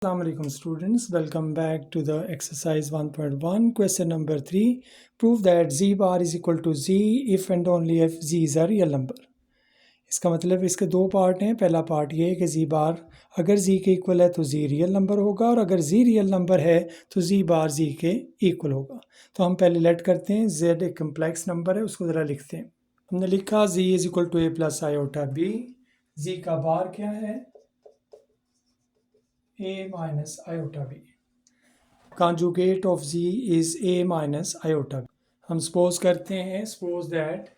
Assalamualaikum students, welcome back to the exercise 1.1 question number 3. Prove that z bar is equal to z if and only if z is a real number. इसका मतलब इसके दो part हैं. पहला part ये है कि z बार अगर z के इक्वल है तो z रियल नंबर होगा और अगर z रियल नंबर है तो z बार z के इक्वल होगा. तो हम पहले लेट करते हैं. z एक कम्प्लेक्स नंबर है, उसको ज़रा लिखते हैं. हमने लिखा z is equal to a plus iota b. z का बार क्या है? a minus iota b. Conjugate of z is a minus iota b. हम सपोज करते हैं, suppose that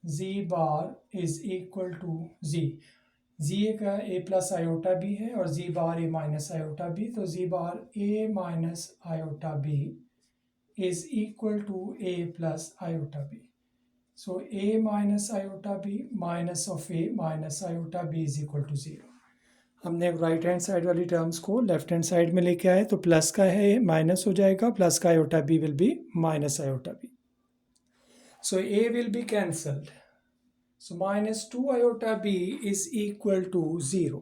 z bar is equal to z. z का a plus iota b है और z bar a minus iota b. तो z bar a minus iota b is equal to a plus iota b. So a minus iota b minus of a minus iota b is equal to 0. हमने right hand side वाली terms को left hand side में लेके आए तो plus का है minus हो जाएगा, प्लस का iota b will be minus iota b. So a will be cancelled. So minus 2 iota b is equal to 0.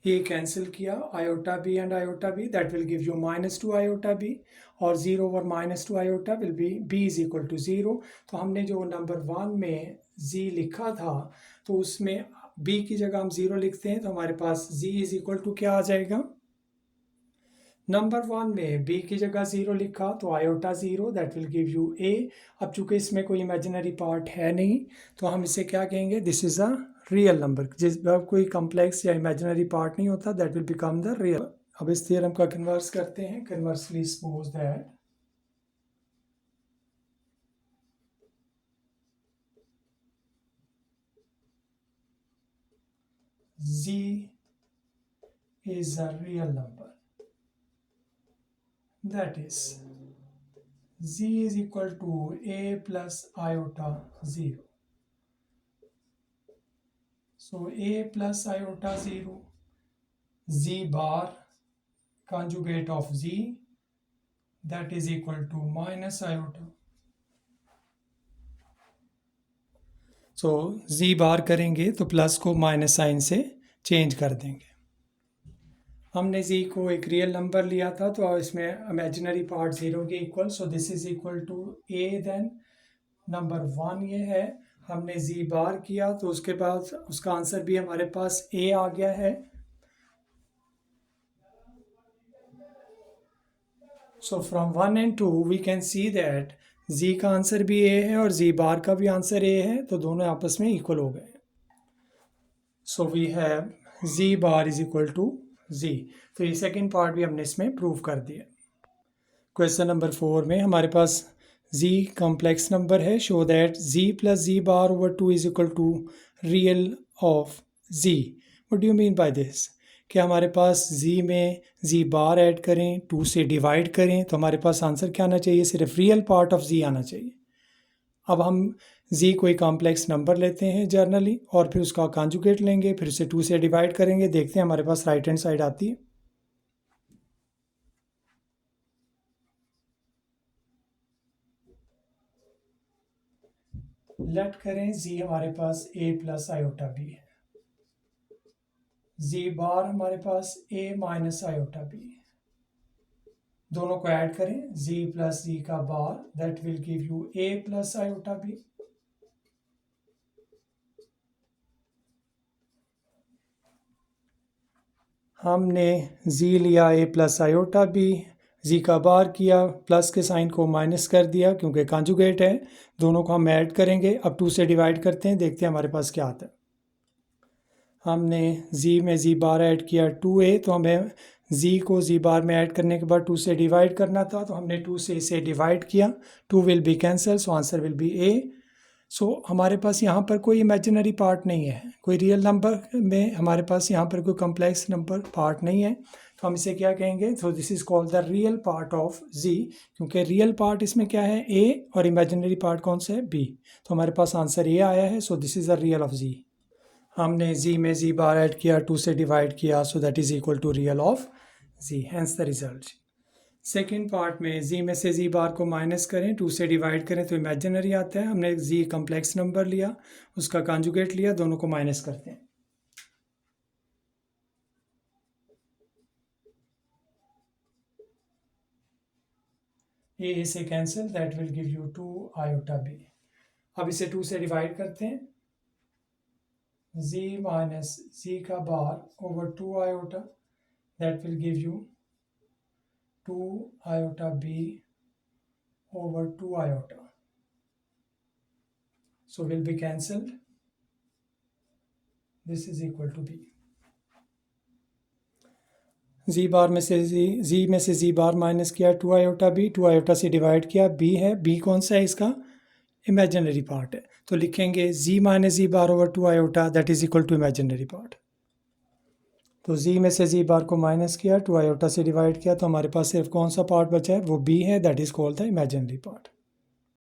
A cancel किया iota b and iota b, that will give you minus 2 iota b और 0 over minus 2 iota will be b is equal to 0. तो हमने जो number 1 में z लिखा था तो उसमें b की जगह हम 0 लिखते हैं तो हमारे पास z इज इक्वल टू क्या आ जाएगा? नंबर 1 में b की जगह 0 लिखा तो iota 0, that will give you a. अब चूंकि इसमें कोई इमेजिनरी पार्ट है नहीं तो हम इसे क्या कहेंगे? This is a real number. जिस बार कोई कॉम्प्लेक्स या इमेजिनरी पार्ट नहीं होता that will become the real. अब इस थ्योरम का कन्वर्स करते हैं. Conversely suppose that z is a real number, that is z is equal to a plus iota 0. So a plus iota 0, z bar conjugate of z, that is equal to minus iota. So z बार करेंगे तो plus को minus sign से change कर देंगे. हमने z को एक real number लिया था तो इसमें इमेजिनरी पार्ट 0 के equal. So this is equal to a. Then number 1 ये है. हमने z बार किया तो उसके बाद उसका आंसर भी हमारे पास a आ गया है. So from 1 and 2 we can see that z का आंसर भी a है और z बार का भी आंसर a है, तो दोनों आपस में इक्वल हो गए. So we have z bar is equal to z. तो ये सेकेंड पार्ट भी हमने इसमें प्रूव कर दिया. क्वेश्चन नंबर 4 में हमारे पास z कॉम्प्लेक्स नंबर है. Show that z plus z bar over 2 is equal to real of z. What do you mean by this? कि हमारे पास z में z बार ऐड करें, 2 से डिवाइड करें तो हमारे पास आंसर क्या आना चाहिए? सिर्फ रियल पार्ट ऑफ z आना चाहिए. अब हम z कोई कॉम्प्लेक्स नंबर लेते हैं जर्नली और फिर उसका कॉन्जुगेट लेंगे, फिर उसे 2 से डिवाइड करेंगे. देखते हैं हमारे पास राइट हैंड साइड आती है. लेट करें z हमारे पास a प्लस आयोटा b है. z बार हमारे पास a माइनस आयोटा b है. दोनों को ऐड करें z प्लस z का bar, that will give you a plus iota b. हमने z लिया a plus iota b, z का बार किया, प्लस के साइन को माइनस कर दिया क्योंकि कॉन्जुगेट है. दोनों को हम ऐड करेंगे. अब 2 से डिवाइड करते हैं, देखते हैं हमारे पास क्या आता है. हमने z में z बार ऐड किया 2a, तो हमें z को z बार में ऐड करने के बाद 2 से डिवाइड करना था तो हमने 2 से इसे डिवाइड किया. 2 will be cancel, so answer will be a. सो हमारे पास यहाँ पर कोई इमेजिनरी पार्ट नहीं है. कोई रियल नंबर में हमारे पास यहाँ पर कोई कम्प्लेक्स नंबर पार्ट नहीं है तो हम इसे क्या कहेंगे? सो this is called the real part of z. क्योंकि रियल पार्ट इसमें क्या है? a और इमेजिनरी पार्ट कौन सा है? b. तो हमारे पास आंसर a आया है. So this is the real of z. हमने z में z बार ऐड किया, 2 से डिवाइड किया, so that is equal to real of z. Hence the result. Second part में z में से z बार को माइनस करें, 2 से डिवाइड करें तो इमेजिनरी आता है. हमने z कम्प्लेक्स नंबर लिया, उसका कॉन्जुगेट लिया, दोनों को माइनस करते हैं. ए से cancel, that will give you 2 iota b. अब इसे 2 से डिवाइड करते हैं, z माइनस z का bar over 2 iota, that will give you 2 iota b over 2 iota, so will be cancelled, this is equal to b। z बार में से z बार minus किया, 2 iota b, 2 iota से डिवाइड किया, b है, b कौन सा है इसका, इमेजिनरी पार्ट है, तो लिखेंगे z minus z bar over 2 iota, that is equal to imaginary part. तो z में से z बार को माइनस किया, 2 आयोटा से डिवाइड किया, तो हमारे पास सिर्फ कौन सा पार्ट बचा है, वो b है, that is called the imaginary part.